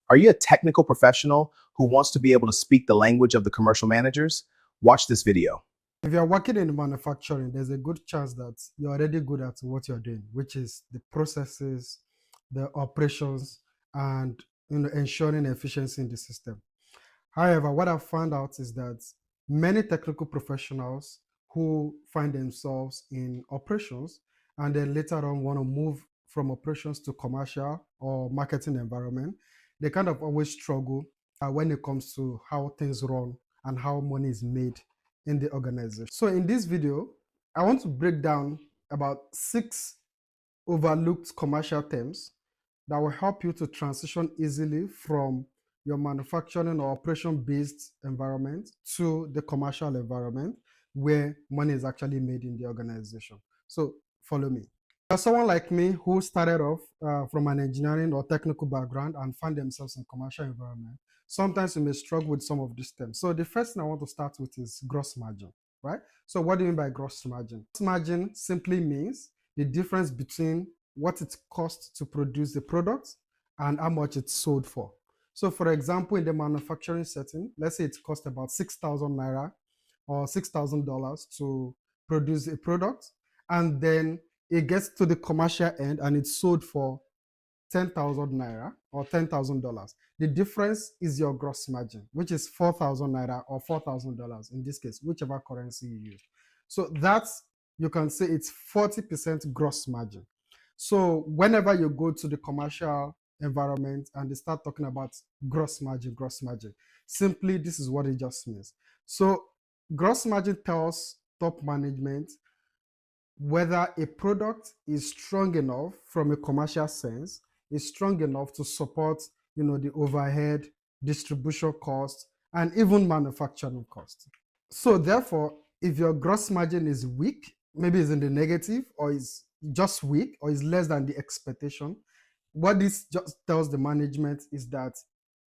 Are you a technical professional who wants to be able to speak the language of the commercial managers? Watch this video. If you're working in manufacturing, there's a good chance that you're already good at what you're doing, which is the processes, the operations, and ensuring efficiency in the system. However, what I've found out is that many technical professionals who find themselves in operations and then later on want to move from operations to commercial or marketing environment, they kind of always struggle when it comes to how things run and how money is made in the organization. So in this video, I want to break down about 6 overlooked commercial terms that will help you to transition easily from your manufacturing or operation-based environment to the commercial environment where money is actually made in the organization. So follow me. For someone like me who started off from an engineering or technical background and found themselves in commercial environment, sometimes you may struggle with some of these terms. So the first thing I want to start with is gross margin, right? So what do you mean by gross margin? Gross margin simply means the difference between what it costs to produce the product and how much it's sold for. So for example, in the manufacturing setting, let's say it costs about 6,000 naira or $6,000 to produce a product, and then it gets to the commercial end and it's sold for 10,000 naira or $10,000. The difference is your gross margin, which is 4,000 naira or $4,000 in this case, whichever currency you use. So that's, you can say it's 40% gross margin. So whenever you go to the commercial environment and they start talking about gross margin, simply this is what it just means. So gross margin tells top management whether a product is strong enough from a commercial sense, is strong enough to support, the overhead, distribution costs, and even manufacturing costs. So therefore, if your gross margin is weak, maybe it's in the negative or is just weak or is less than the expectation, what this just tells the management is that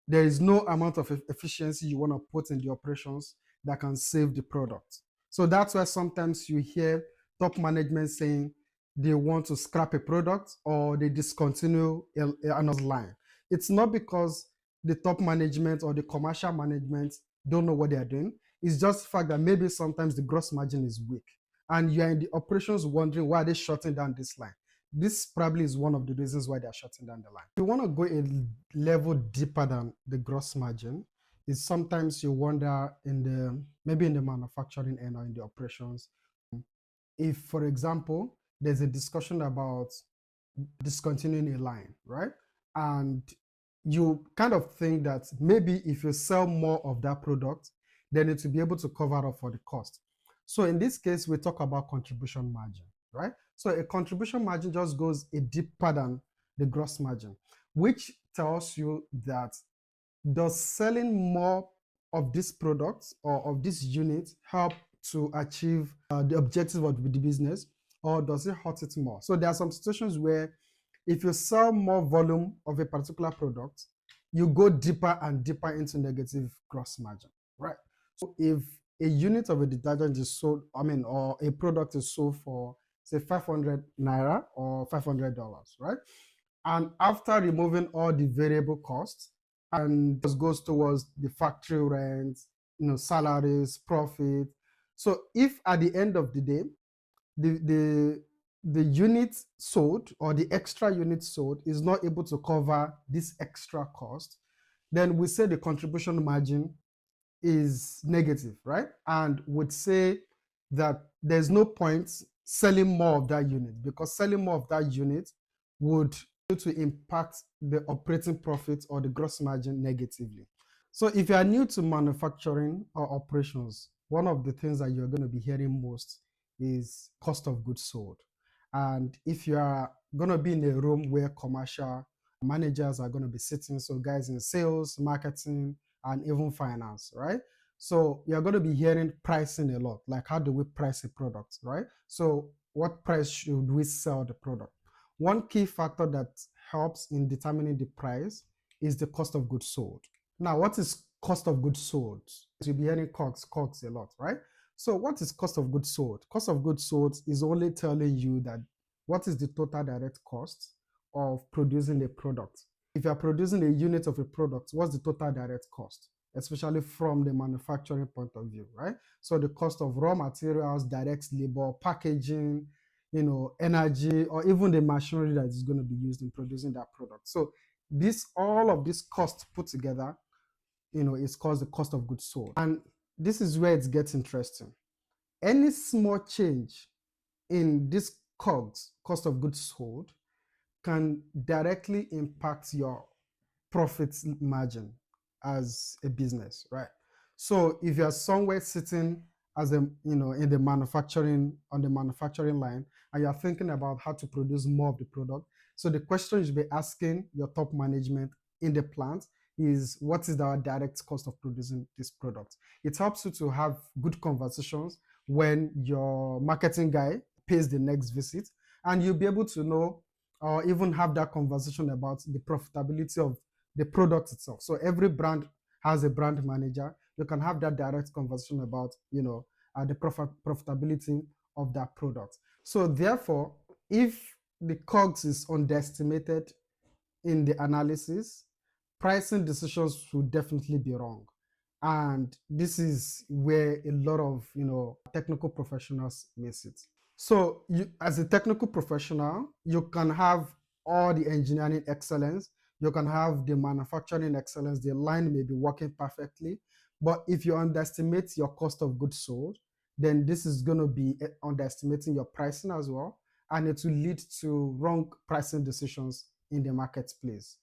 there is no amount of efficiency you want to put in the operations that can save the product. So that's why sometimes you hear top management saying they want to scrap a product or they discontinue another line. It's not because the top management or the commercial management don't know what they are doing. It's just the fact that maybe sometimes the gross margin is weak and you're in the operations wondering why are they shutting down this line. This probably is one of the reasons why they're shutting down the line. If you want to go a level deeper than the gross margin, is sometimes you wonder maybe in the manufacturing end or in the operations, if, for example, there's a discussion about discontinuing a line, right? And you kind of think that maybe if you sell more of that product, then it will be able to cover up for the cost. So in this case, we talk about contribution margin, right? So a contribution margin just goes a deeper than the gross margin, which tells you that does selling more of this product or of this unit help to achieve the objective of the business, or does it hurt it more? So there are some situations where if you sell more volume of a particular product, you go deeper and deeper into negative gross margin, right? So if a unit of a detergent is sold, or a product is sold for, say, 500 naira or $500, right? And after removing all the variable costs, and this goes towards the factory rent, salaries, profit. So if at the end of the day, the unit sold or the extra unit sold is not able to cover this extra cost, then we say the contribution margin is negative, right? And would say that there's no point selling more of that unit, because selling more of that unit would to impact the operating profit or the gross margin negatively. So if you are new to manufacturing or operations, one of the things that you're going to be hearing most is cost of goods sold. And if you are going to be in a room where commercial managers are going to be sitting, so guys in sales, marketing, and even finance, right? So you're going to be hearing pricing a lot, like how do we price a product, right? So what price should we sell the product? One key factor that helps in determining the price is the cost of goods sold. Now, what is cost of goods sold? You'll be hearing COGS a lot, right? So what is cost of goods sold? Cost of goods sold is only telling you that what is the total direct cost of producing a product. If you're producing a unit of a product, what's the total direct cost? Especially from the manufacturing point of view, right? So the cost of raw materials, direct labor, packaging, energy, or even the machinery that is going to be used in producing that product. So all of this cost put together, is called the cost of goods sold. And this is where it gets interesting. Any small change in this COGS, cost of goods sold, can directly impact your profit margin as a business, right? So if you're somewhere sitting as in the manufacturing, on the manufacturing line, and you're thinking about how to produce more of the product, so the question you should be asking your top management in the plant is, what is our direct cost of producing this product? It helps you to have good conversations when your marketing guy pays the next visit, and you'll be able to know or even have that conversation about the profitability of the product itself. So every brand has a brand manager. You can have that direct conversation about, the profitability of that product. So therefore, if the COGS is underestimated in the analysis, pricing decisions should definitely be wrong. And this is where a lot of, technical professionals miss it. So you, as a technical professional, you can have all the engineering excellence, you can have the manufacturing excellence, the line may be working perfectly, but if you underestimate your cost of goods sold, then this is going to be underestimating your pricing as well, and it will lead to wrong pricing decisions in the marketplace.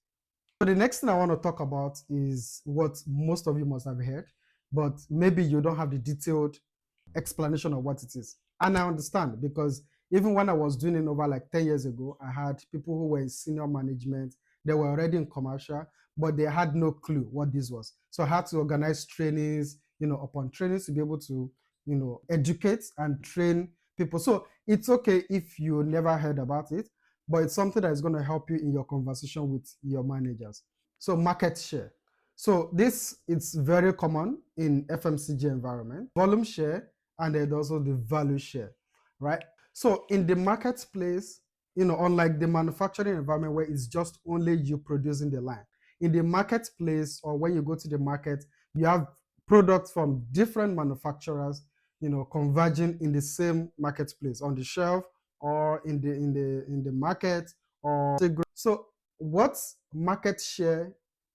So the next thing I want to talk about is what most of you must have heard, but maybe you don't have the detailed explanation of what it is. And I understand, because even when I was doing it over like 10 years ago, I had people who were in senior management, they were already in commercial, but they had no clue what this was. So I had to organize trainings, upon trainings to be able to, educate and train people. So it's okay if you never heard about it, but it's something that is going to help you in your conversation with your managers. So market share. So this, it's very common in FMCG environment. Volume share, and then also the value share, right? So in the marketplace, unlike the manufacturing environment where it's just only you producing the line, in the marketplace, or when you go to the market, you have products from different manufacturers, converging in the same marketplace, on the shelf, or in the market, or so what market share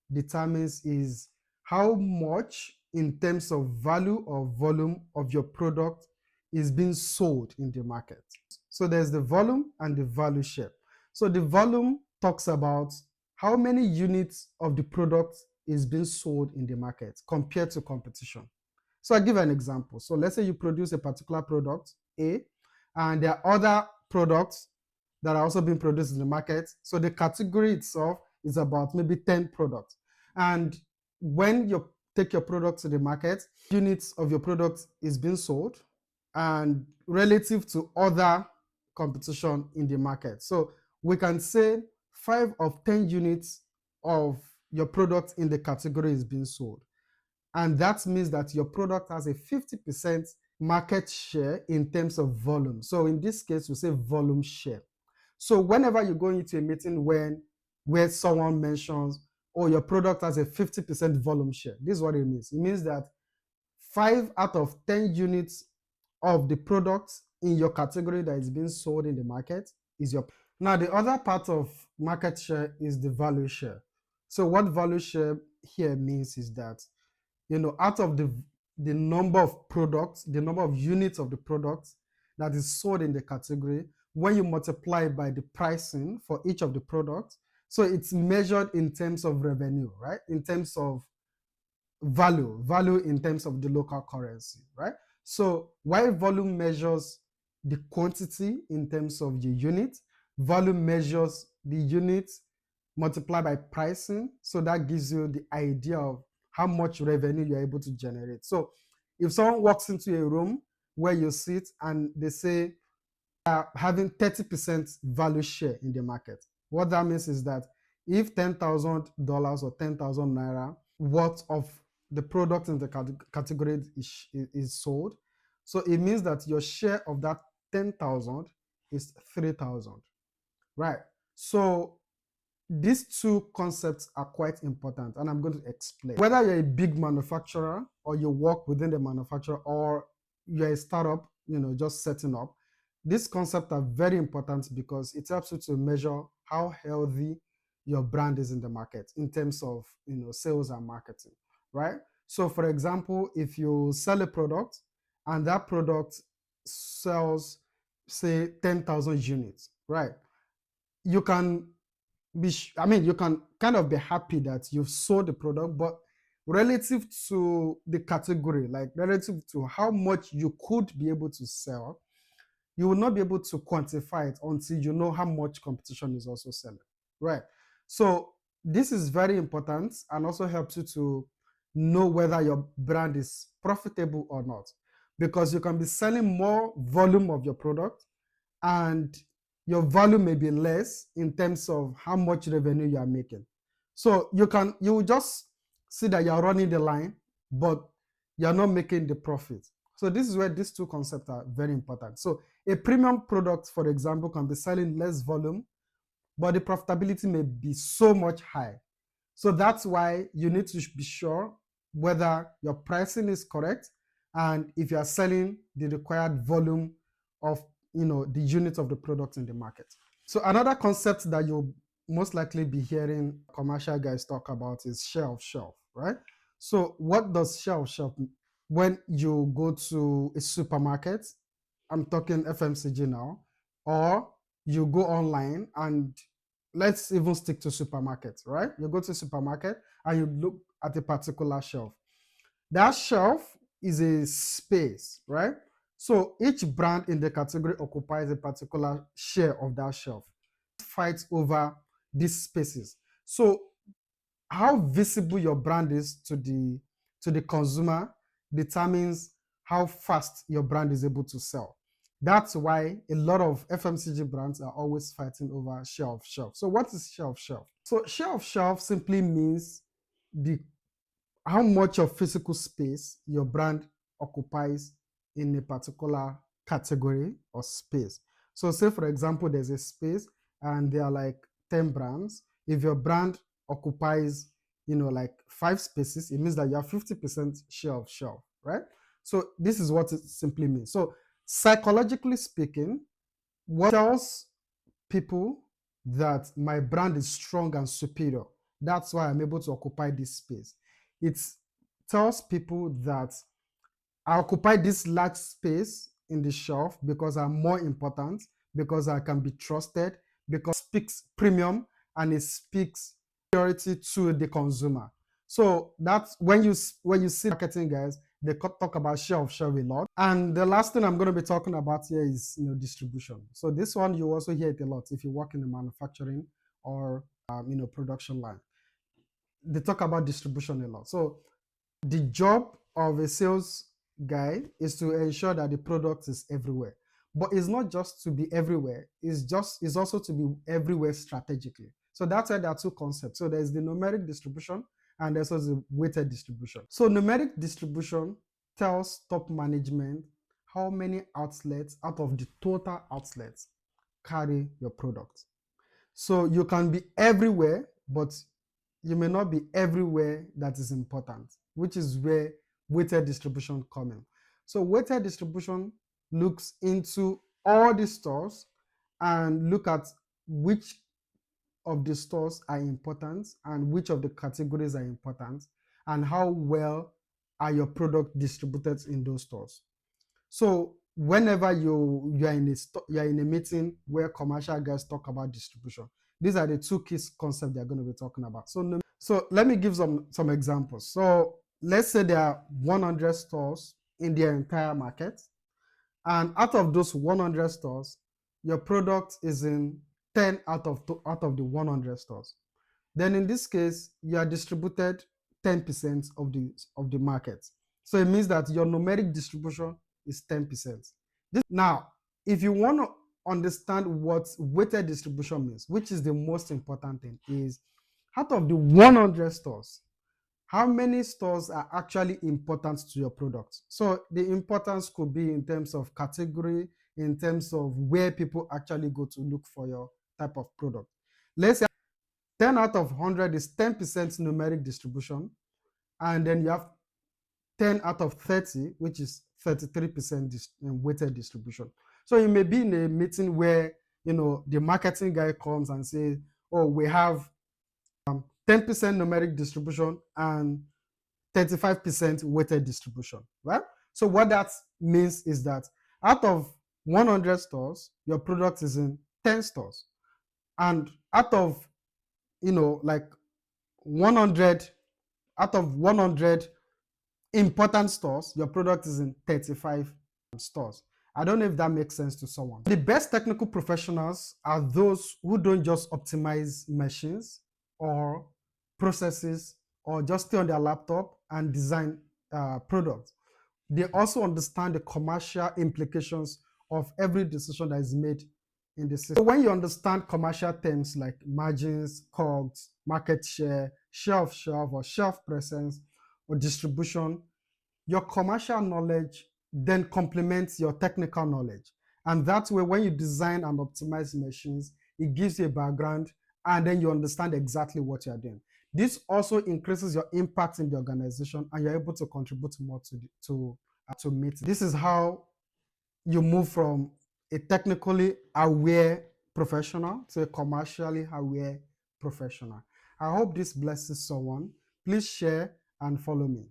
determines is how much in terms of value or volume of your product is being sold in the market. So there's the volume and the value share. So the volume talks about how many units of the product is being sold in the market compared to competition. So I'll give an example. So let's say you produce a particular product, A, and there are other products that are also being produced in the market. So the category itself is about maybe 10 products. And when you take your product to the market, units of your product is being sold, and relative to other competition in the market. So we can say 5 of 10 units of your product in the category is being sold. And that means that your product has a 50% market share in terms of volume. So in this case, we say volume share. So whenever you go into a meeting where someone mentions, oh, your product has a 50% volume share, this is what it means. It means that 5 out of 10 units of the products in your category that is being sold in the market is your. Now, the other part of market share is the value share. So what value share here means is that, out of the number of products, the number of units of the products that is sold in the category, when you multiply by the pricing for each of the products, so it's measured in terms of revenue, right? In terms of value in terms of the local currency, right? So while volume measures the quantity in terms of the unit, value measures the units multiplied by pricing. So that gives you the idea of how much revenue you're able to generate. So if someone walks into a room where you sit and they say are having 30% value share in the market, what that means is that if $10,000 or 10,000 naira worth of the product in the category is sold, so it means that your share of that 10,000 is 3,000, right? So these two concepts are quite important, and I'm going to explain. Whether you're a big manufacturer or you work within the manufacturer or you're a startup, just setting up, these concepts are very important because it helps you to measure how healthy your brand is in the market in terms of sales and marketing, right? So for example, if you sell a product and that product sells, say, 10,000 units, right? You can you can kind of be happy that you've sold the product, but relative to the category, like relative to how much you could be able to sell, you will not be able to quantify it until you know how much competition is also selling, right? So this is very important and also helps you to know whether your brand is profitable or not, because you can be selling more volume of your product and your value may be less in terms of how much revenue you are making. So you will just see that you're running the line, but you're not making the profit. So this is where these two concepts are very important. So a premium product, for example, can be selling less volume, but the profitability may be so much high. So that's why you need to be sure whether your pricing is correct and if you are selling the required volume of the units of the product in the market. So another concept that you'll most likely be hearing commercial guys talk about is share of shelf, right? So what does share of shelf mean? When you go to a supermarket, I'm talking FMCG now, or you go online, and let's even stick to supermarkets, right? You go to a supermarket and you look at a particular shelf. That shelf is a space, right? So each brand in the category occupies a particular share of that shelf. Fights over these spaces. So how visible your brand is to the consumer determines how fast your brand is able to sell. That's why a lot of FMCG brands are always fighting over share of shelf. So what is share of shelf? So share of shelf simply means the how much of physical space your brand occupies in a particular category or space. So say for example, there's a space and there are like 10 brands. If your brand occupies, like 5 spaces, it means that you have 50% share of shelf, right? So this is what it simply means. So psychologically speaking, what tells people that my brand is strong and superior, that's why I'm able to occupy this space. It tells people that I occupy this large space in the shelf because I'm more important, because I can be trusted, because it speaks premium and it speaks superiority to the consumer. So that's when you see marketing guys, they talk about share of shelf a lot. And the last thing I'm going to be talking about here is distribution. So this one you also hear it a lot if you work in the manufacturing or production line. They talk about distribution a lot. So the job of a sales guy is to ensure that the product is everywhere. But it's not just to be everywhere, it's also to be everywhere strategically. So that's why there are two concepts. So there's the numeric distribution and there's also the weighted distribution. So numeric distribution tells top management how many outlets out of the total outlets carry your product. So you can be everywhere, but you may not be everywhere that is important, which is where weighted distribution comes in. So weighted distribution looks into all the stores and look at which of the stores are important and which of the categories are important and how well are your product distributed in those stores. So whenever you're in a meeting where commercial guys talk about distribution, these are the two key concepts they're going to be talking about. So let me give some examples. So let's say there are 100 stores in their entire market, and out of those 100 stores, your product is in 10 out of the 100 stores. Then in this case, you are distributed 10% of the market. So it means that your numeric distribution is 10%. Now, if you want to understand what weighted distribution means, which is the most important thing, is out of the 100 stores, how many stores are actually important to your product? So the importance could be in terms of category, in terms of where people actually go to look for your type of product. Let's say 10 out of 100 is 10% numeric distribution. And then you have 10 out of 30, which is 33% weighted distribution. So you may be in a meeting where, the marketing guy comes and says, oh, we have 10% numeric distribution and 35% weighted distribution, right? So what that means is that out of 100 stores, your product is in 10 stores. And out of, like 100, out of 100 important stores, your product is in 35 stores. I don't know if that makes sense to someone. The best technical professionals are those who don't just optimize machines or processes or just stay on their laptop and design products. They also understand the commercial implications of every decision that is made in the system. So when you understand commercial terms like margins, COGS, market share, share of shelf or shelf presence or distribution, your commercial knowledge then complements your technical knowledge. And that way, when you design and optimize machines, it gives you a background and then you understand exactly what you're doing. This also increases your impact in the organization and you're able to contribute more to meet. This is how you move from a technically aware professional to a commercially aware professional. I hope this blesses someone. Please share and follow me.